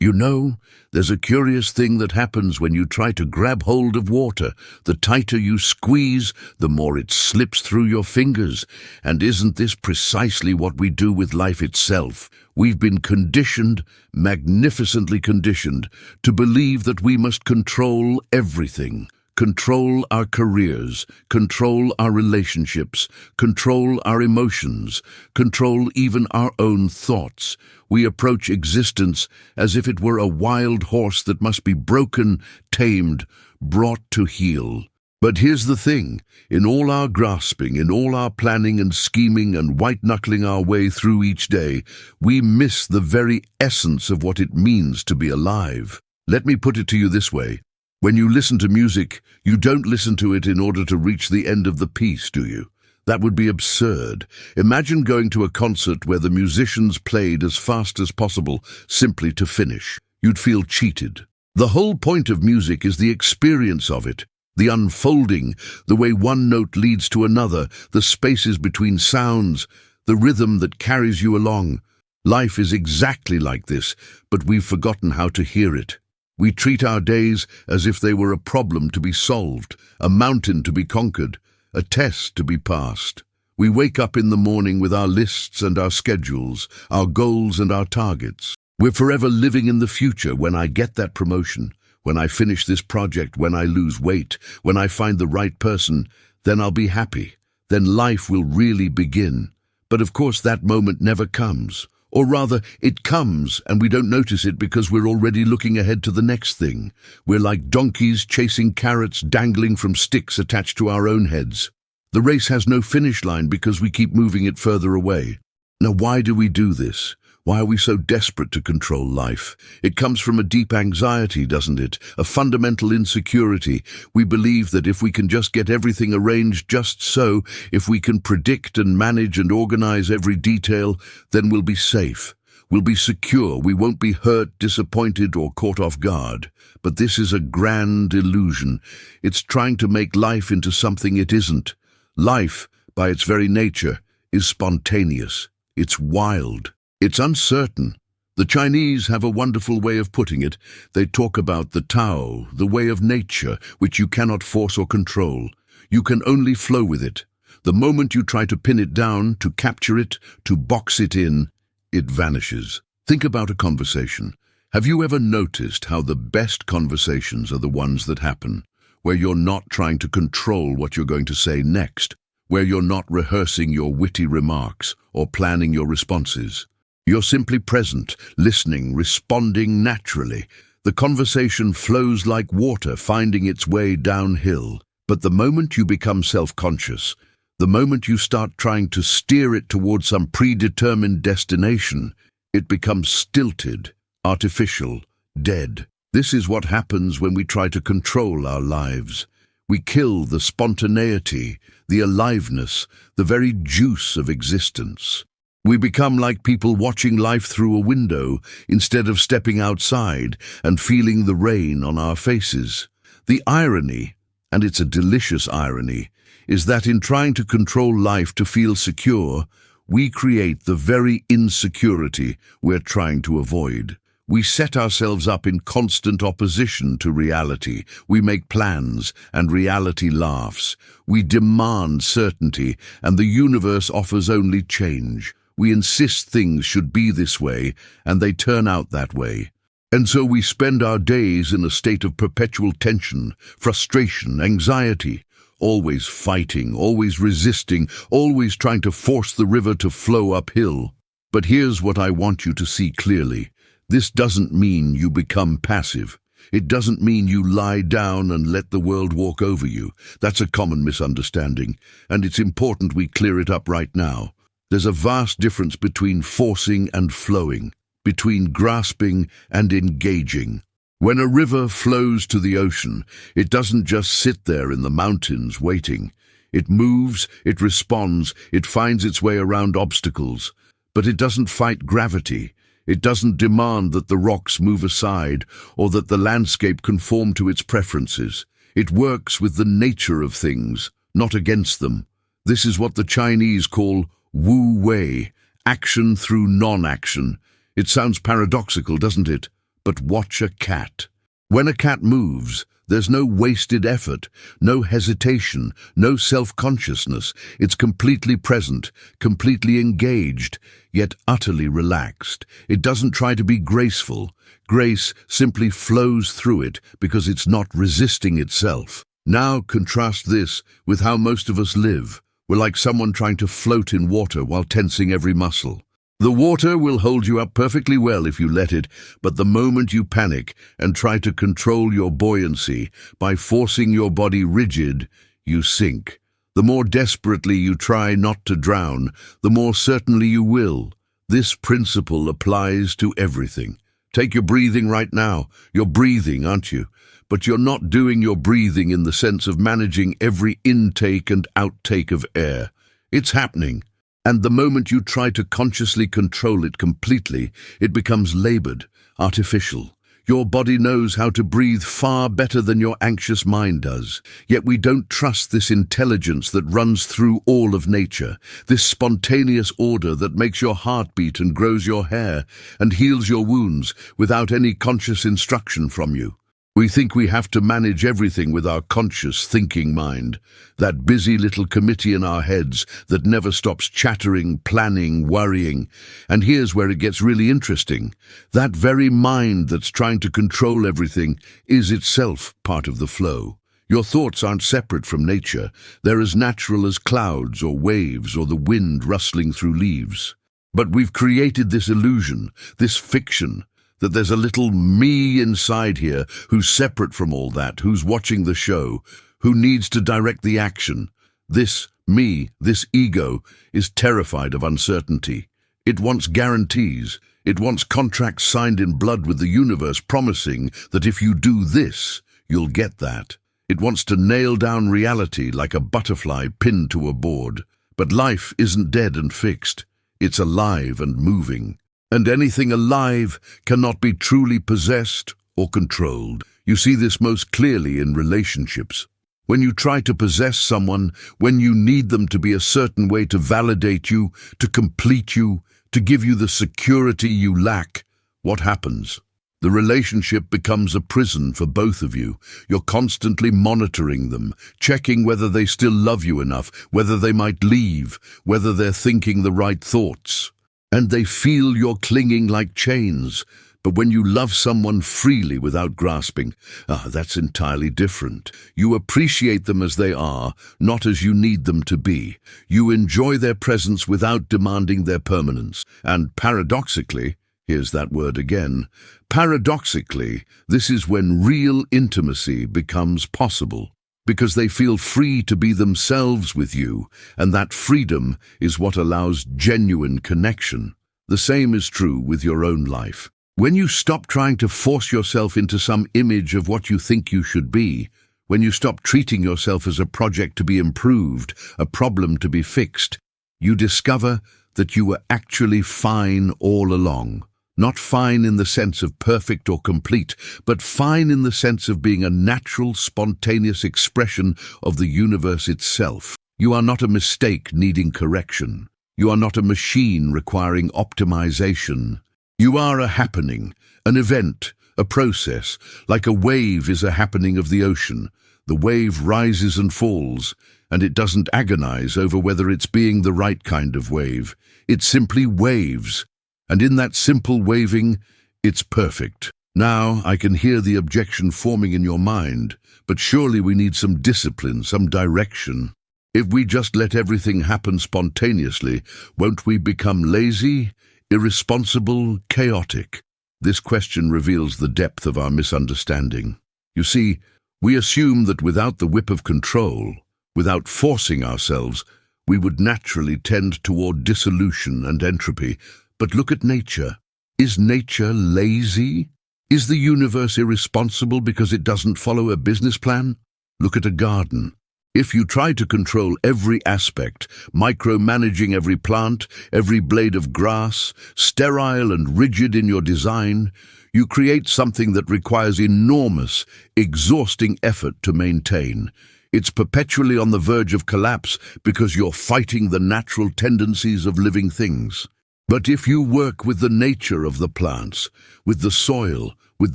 You know, there's a curious thing that happens when you try to grab hold of water. The tighter you squeeze, the more it slips through your fingers. And isn't this precisely what we do with life itself? We've been conditioned, magnificently conditioned, to believe that we must control everything. Control our careers, control our relationships, control our emotions, control even our own thoughts. We approach existence as if it were a wild horse that must be broken, tamed, brought to heel. But here's the thing, in all our grasping, in all our planning and scheming and white-knuckling our way through each day, we miss the very essence of what it means to be alive. Let me put it to you this way. When you listen to music, you don't listen to it in order to reach the end of the piece, do you? That would be absurd. Imagine going to a concert where the musicians played as fast as possible, simply to finish. You'd feel cheated. The whole point of music is the experience of it, the unfolding, the way one note leads to another, the spaces between sounds, the rhythm that carries you along. Life is exactly like this, but we've forgotten how to hear it. We treat our days as if they were a problem to be solved, a mountain to be conquered, a test to be passed. We wake up in the morning with our lists and our schedules, our goals and our targets. We're forever living in the future. When I get that promotion, when I finish this project, when I lose weight, when I find the right person, then I'll be happy. Then life will really begin. But of course that moment never comes. Or rather, it comes and we don't notice it because we're already looking ahead to the next thing. We're like donkeys chasing carrots dangling from sticks attached to our own heads. The race has no finish line because we keep moving it further away. Now, why do we do this? Why are we so desperate to control life? It comes from a deep anxiety, doesn't it? A fundamental insecurity. We believe that if we can just get everything arranged just so, if we can predict and manage and organize every detail, then we'll be safe. We'll be secure. We won't be hurt, disappointed, or caught off guard. But this is a grand illusion. It's trying to make life into something it isn't. Life, by its very nature, is spontaneous. It's wild. It's uncertain. The Chinese have a wonderful way of putting it. They talk about the Tao, the way of nature, which you cannot force or control. You can only flow with it. The moment you try to pin it down, to capture it, to box it in, it vanishes. Think about a conversation. Have you ever noticed how the best conversations are the ones that happen, where you're not trying to control what you're going to say next, where you're not rehearsing your witty remarks or planning your responses? You're simply present, listening, responding naturally. The conversation flows like water finding its way downhill. But the moment you become self-conscious, the moment you start trying to steer it towards some predetermined destination, it becomes stilted, artificial, dead. This is what happens when we try to control our lives. We kill the spontaneity, the aliveness, the very juice of existence. We become like people watching life through a window instead of stepping outside and feeling the rain on our faces. The irony, and it's a delicious irony, is that in trying to control life to feel secure, we create the very insecurity we're trying to avoid. We set ourselves up in constant opposition to reality. We make plans, and reality laughs. We demand certainty, and the universe offers only change. We insist things should be this way, and they turn out that way. And so we spend our days in a state of perpetual tension, frustration, anxiety, always fighting, always resisting, always trying to force the river to flow uphill. But here's what I want you to see clearly. This doesn't mean you become passive. It doesn't mean you lie down and let the world walk over you. That's a common misunderstanding, and it's important we clear it up right now. There's a vast difference between forcing and flowing, between grasping and engaging. When a river flows to the ocean, it doesn't just sit there in the mountains waiting. It moves, it responds, it finds its way around obstacles. But it doesn't fight gravity. It doesn't demand that the rocks move aside or that the landscape conform to its preferences. It works with the nature of things, not against them. This is what the Chinese call Wu Wei, action through non-action. It sounds paradoxical, doesn't it? but watch a cat. When a cat moves, there's no wasted effort, no hesitation, no self-consciousness. It's completely present, completely engaged, yet utterly relaxed. It doesn't try to be graceful. Grace simply flows through it because it's not resisting itself. Now contrast this with how most of us live. We're like someone trying to float in water while tensing every muscle. The water will hold you up perfectly well if you let it, but the moment you panic and try to control your buoyancy by forcing your body rigid, you sink. The more desperately you try not to drown, the more certainly you will. This principle applies to everything. Take your breathing right now. You're breathing, aren't you? But you're not doing your breathing in the sense of managing every intake and outtake of air. It's happening. And the moment you try to consciously control it completely, it becomes labored, artificial. Your body knows how to breathe far better than your anxious mind does. Yet we don't trust this intelligence that runs through all of nature, this spontaneous order that makes your heart beat and grows your hair and heals your wounds without any conscious instruction from you. We think we have to manage everything with our conscious thinking mind, that busy little committee in our heads that never stops chattering, planning, worrying. And here's where it gets really interesting. That very mind that's trying to control everything is itself part of the flow. Your thoughts aren't separate from nature. They're as natural as clouds or waves or the wind rustling through leaves. But we've created this illusion, this fiction, that there's a little me inside here who's separate from all that, who's watching the show, who needs to direct the action. This me, this ego, is terrified of uncertainty. It wants guarantees. It wants contracts signed in blood with the universe promising that if you do this, you'll get that. It wants to nail down reality like a butterfly pinned to a board. But life isn't dead and fixed. It's alive and moving. And anything alive cannot be truly possessed or controlled. You see this most clearly in relationships. When you try to possess someone, when you need them to be a certain way to validate you, to complete you, to give you the security you lack, what happens? The relationship becomes a prison for both of you. You're constantly monitoring them, checking whether they still love you enough, whether they might leave, whether they're thinking the right thoughts. And they feel you're clinging like chains. But when you love someone freely without grasping, that's entirely different. You appreciate them as they are, not as you need them to be. You enjoy their presence without demanding their permanence. And paradoxically, here's that word again, paradoxically, this is when real intimacy becomes possible. Because they feel free to be themselves with you, and that freedom is what allows genuine connection. The same is true with your own life. When you stop trying to force yourself into some image of what you think you should be, when you stop treating yourself as a project to be improved, a problem to be fixed, you discover that you were actually fine all along. Not fine in the sense of perfect or complete, but fine in the sense of being a natural, spontaneous expression of the universe itself. You are not a mistake needing correction. You are not a machine requiring optimization. You are a happening, an event, a process, like a wave is a happening of the ocean. The wave rises and falls, and it doesn't agonize over whether it's being the right kind of wave. It simply waves. And in that simple waving, it's perfect. Now I can hear the objection forming in your mind, but surely we need some discipline, some direction. If we just let everything happen spontaneously, won't we become lazy, irresponsible, chaotic? This question reveals the depth of our misunderstanding. You see, we assume that without the whip of control, without forcing ourselves, we would naturally tend toward dissolution and entropy. But look at nature. Is nature lazy? Is the universe irresponsible because it doesn't follow a business plan? Look at a garden. If you try to control every aspect, micromanaging every plant, every blade of grass, sterile and rigid in your design, you create something that requires enormous, exhausting effort to maintain. It's perpetually on the verge of collapse because you're fighting the natural tendencies of living things. But if you work with the nature of the plants, with the soil, with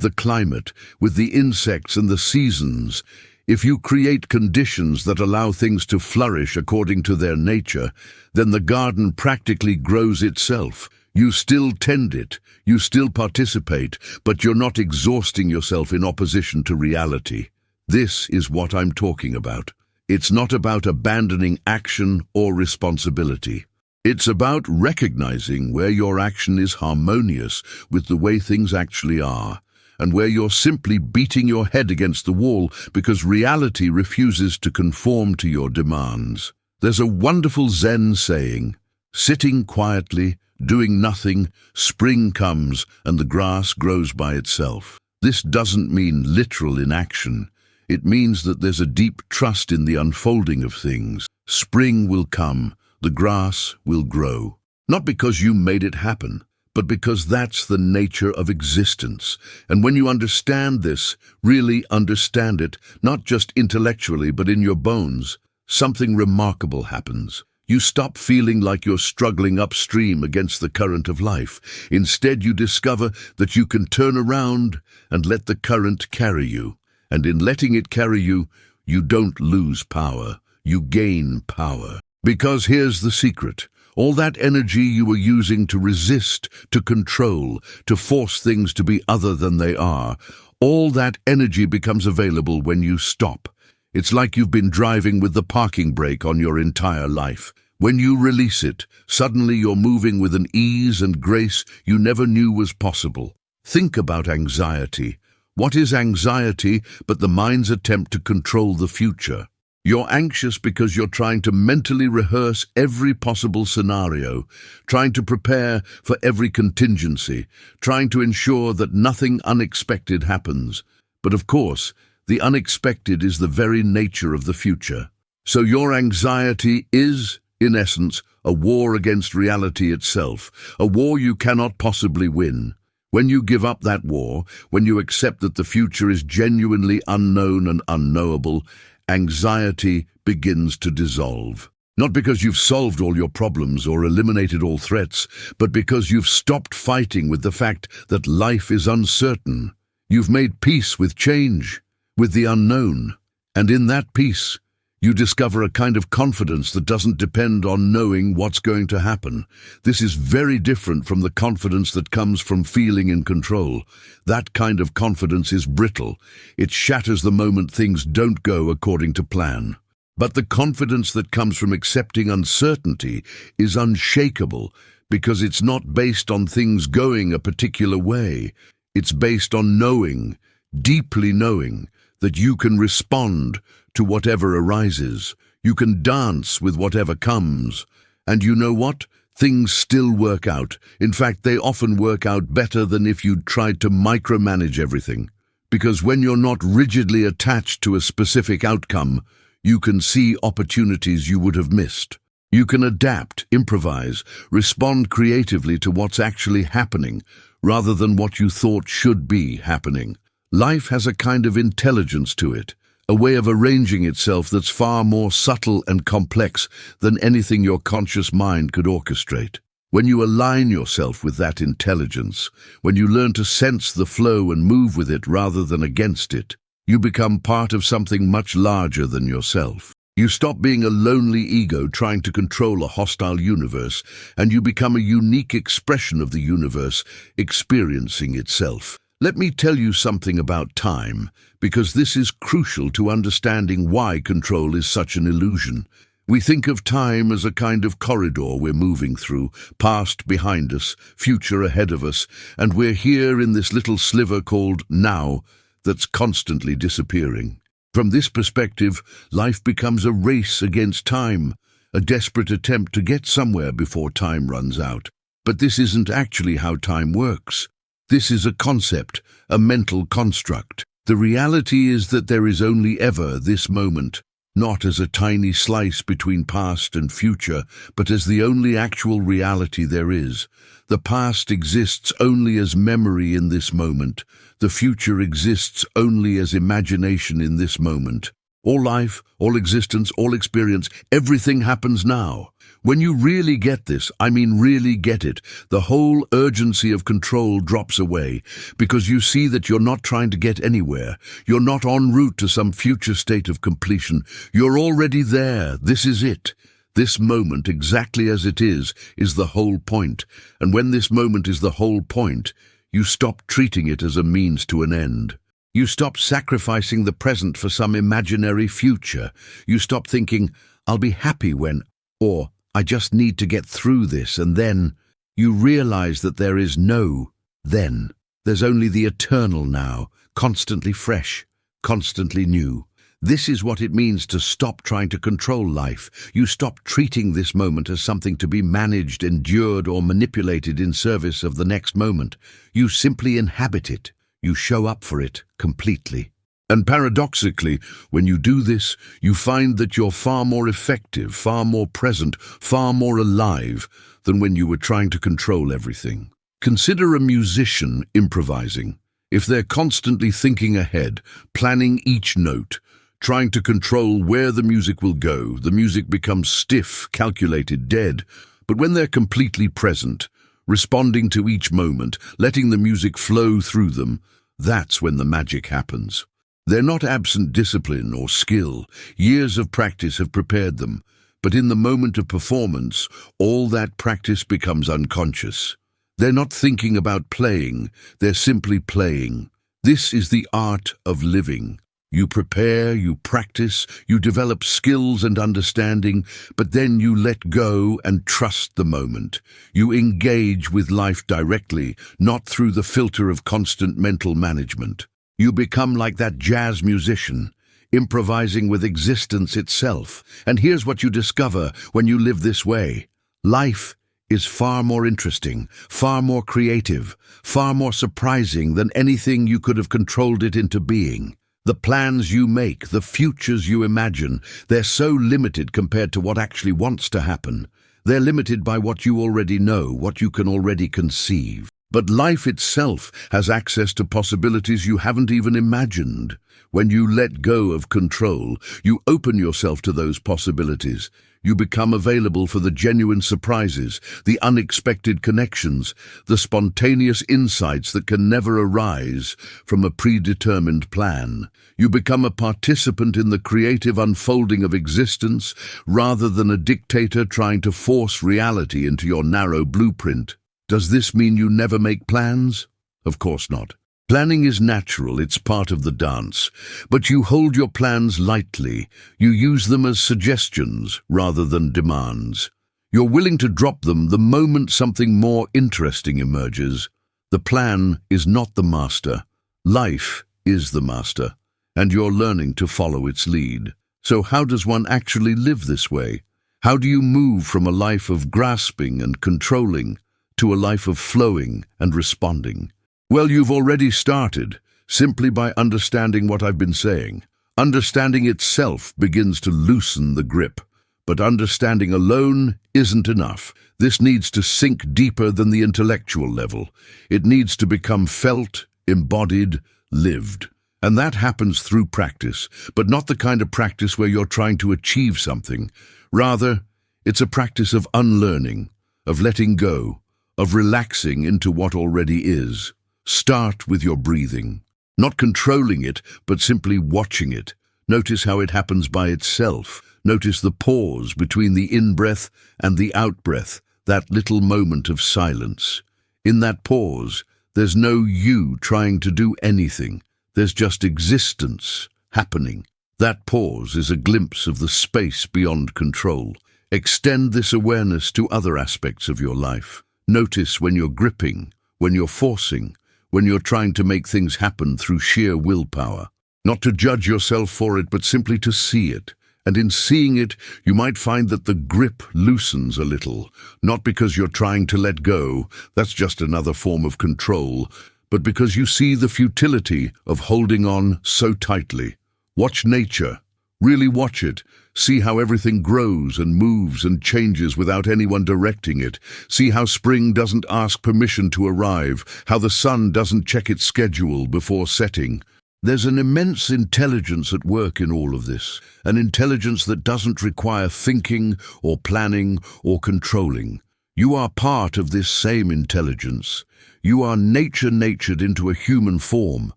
the climate, with the insects and the seasons. If you create conditions that allow things to flourish according to their nature, then the garden practically grows itself. You still tend it, you still participate, but you're not exhausting yourself in opposition to reality. This is what I'm talking about. It's not about abandoning action or responsibility. It's about recognizing where your action is harmonious with the way things actually are, and where you're simply beating your head against the wall because reality refuses to conform to your demands. There's a wonderful Zen saying, "Sitting quietly, doing nothing, spring comes and the grass grows by itself." This doesn't mean literal inaction. It means that there's a deep trust in the unfolding of things. Spring will come, the grass will grow. Not because you made it happen, but because that's the nature of existence. And when you understand this, really understand it, not just intellectually but in your bones, something remarkable happens. You stop feeling like you're struggling upstream against the current of life. Instead, you discover that you can turn around and let the current carry you. And in letting it carry you, you don't lose power, you gain power. Because here's the secret. All that energy you were using to resist, to control, to force things to be other than they are, all that energy becomes available when you stop. It's like you've been driving with the parking brake on your entire life. When you release it, suddenly you're moving with an ease and grace you never knew was possible. Think about anxiety. What is anxiety but the mind's attempt to control the future? You're anxious because you're trying to mentally rehearse every possible scenario, trying to prepare for every contingency, trying to ensure that nothing unexpected happens. But of course, the unexpected is the very nature of the future. So your anxiety is, in essence, a war against reality itself, a war you cannot possibly win. When you give up that war, when you accept that the future is genuinely unknown and unknowable, anxiety begins to dissolve. Not because you've solved all your problems or eliminated all threats, but because you've stopped fighting with the fact that life is uncertain. You've made peace with change, with the unknown. And in that peace, you discover a kind of confidence that doesn't depend on knowing what's going to happen. This is very different from the confidence that comes from feeling in control. That kind of confidence is brittle. It shatters the moment things don't go according to plan. But the confidence that comes from accepting uncertainty is unshakable because it's not based on things going a particular way. It's based on knowing, deeply knowing, that you can respond to whatever arises. You can dance with whatever comes. And you know what? Things still work out. In fact, they often work out better than if you'd tried to micromanage everything. Because when you're not rigidly attached to a specific outcome, you can see opportunities you would have missed. You can adapt, improvise, respond creatively to what's actually happening, rather than what you thought should be happening. Life has a kind of intelligence to it, a way of arranging itself that's far more subtle and complex than anything your conscious mind could orchestrate. When you align yourself with that intelligence, when you learn to sense the flow and move with it rather than against it, you become part of something much larger than yourself. You stop being a lonely ego trying to control a hostile universe, and you become a unique expression of the universe experiencing itself. Let me tell you something about time, because this is crucial to understanding why control is such an illusion. We think of time as a kind of corridor we're moving through, past behind us, future ahead of us, and we're here in this little sliver called now that's constantly disappearing. From this perspective, life becomes a race against time, a desperate attempt to get somewhere before time runs out. But this isn't actually how time works. This is a concept, a mental construct. The reality is that there is only ever this moment, not as a tiny slice between past and future, but as the only actual reality there is. The past exists only as memory in this moment. The future exists only as imagination in this moment. All life, all existence, all experience, everything happens now. When you really get this, I mean really get it, the whole urgency of control drops away, because you see that you're not trying to get anywhere. You're not en route to some future state of completion. You're already there. This is it. This moment, exactly as it is the whole point. And when this moment is the whole point, you stop treating it as a means to an end. You stop sacrificing the present for some imaginary future. You stop thinking, I'll be happy when, or I just need to get through this, and then you realize that there is no then. There's only the eternal now, constantly fresh, constantly new. This is what it means to stop trying to control life. You stop treating this moment as something to be managed, endured, or manipulated in service of the next moment. You simply inhabit it. You show up for it completely. And paradoxically, when you do this, you find that you're far more effective, far more present, far more alive than when you were trying to control everything. Consider a musician improvising. If they're constantly thinking ahead, planning each note, trying to control where the music will go, the music becomes stiff, calculated, dead. But when they're completely present, responding to each moment, letting the music flow through them, that's when the magic happens. They're not absent discipline or skill. Years of practice have prepared them. But in the moment of performance, all that practice becomes unconscious. They're not thinking about playing, they're simply playing. This is the art of living. You prepare, you practice, you develop skills and understanding, but then you let go and trust the moment. You engage with life directly, not through the filter of constant mental management. You become like that jazz musician, improvising with existence itself. And here's what you discover when you live this way. Life is far more interesting, far more creative, far more surprising than anything you could have controlled it into being. The plans you make, the futures you imagine, they're so limited compared to what actually wants to happen. They're limited by what you already know, what you can already conceive. But life itself has access to possibilities you haven't even imagined. When you let go of control, you open yourself to those possibilities. You become available for the genuine surprises, the unexpected connections, the spontaneous insights that can never arise from a predetermined plan. You become a participant in the creative unfolding of existence rather than a dictator trying to force reality into your narrow blueprint. Does this mean you never make plans? Of course not. Planning is natural, it's part of the dance. But you hold your plans lightly. You use them as suggestions rather than demands. You're willing to drop them the moment something more interesting emerges. The plan is not the master. Life is the master, and you're learning to follow its lead. So how does one actually live this way? How do you move from a life of grasping and controlling to a life of flowing and responding? Well, you've already started, simply by understanding what I've been saying. Understanding itself begins to loosen the grip, but understanding alone isn't enough. This needs to sink deeper than the intellectual level. It needs to become felt, embodied, lived. And that happens through practice, but not the kind of practice where you're trying to achieve something. Rather, it's a practice of unlearning, of letting go, of relaxing into what already is. Start with your breathing. Not controlling it, but simply watching it. Notice how it happens by itself. Notice the pause between the in-breath and the out-breath, that little moment of silence. In that pause, there's no you trying to do anything. There's just existence happening. That pause is a glimpse of the space beyond control. Extend this awareness to other aspects of your life. Notice when you're gripping, when you're forcing, when you're trying to make things happen through sheer willpower. Not to judge yourself for it, but simply to see it. And in seeing it, you might find that the grip loosens a little, not because you're trying to let go, that's just another form of control, but because you see the futility of holding on so tightly. Watch nature. Really watch it. See how everything grows and moves and changes without anyone directing it. See how spring doesn't ask permission to arrive, how the sun doesn't check its schedule before setting. There's an immense intelligence at work in all of this, an intelligence that doesn't require thinking or planning or controlling. You are part of this same intelligence. You are nature-natured into a human form.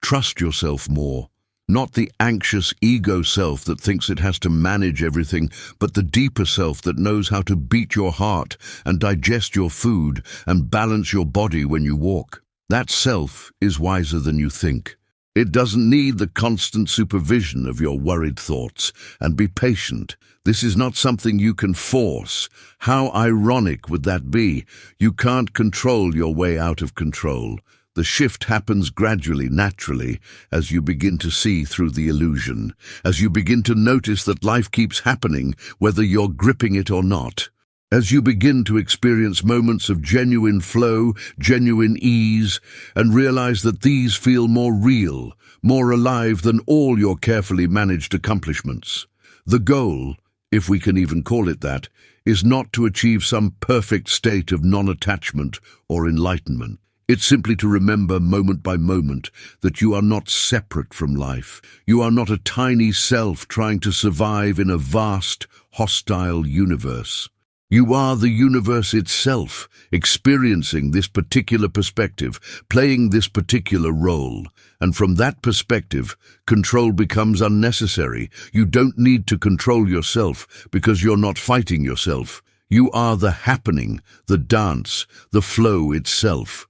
Trust yourself more. Not the anxious ego self that thinks it has to manage everything, but the deeper self that knows how to beat your heart and digest your food and balance your body when you walk. That self is wiser than you think. It doesn't need the constant supervision of your worried thoughts. And be patient. This is not something you can force. How ironic would that be? You can't control your way out of control. The shift happens gradually, naturally, as you begin to see through the illusion, as you begin to notice that life keeps happening, whether you're gripping it or not. As you begin to experience moments of genuine flow, genuine ease, and realize that these feel more real, more alive than all your carefully managed accomplishments. The goal, if we can even call it that, is not to achieve some perfect state of non-attachment or enlightenment. It's simply to remember moment by moment that you are not separate from life. You are not a tiny self trying to survive in a vast, hostile universe. You are the universe itself, experiencing this particular perspective, playing this particular role. And from that perspective, control becomes unnecessary. You don't need to control yourself because you're not fighting yourself. You are the happening, the dance, the flow itself.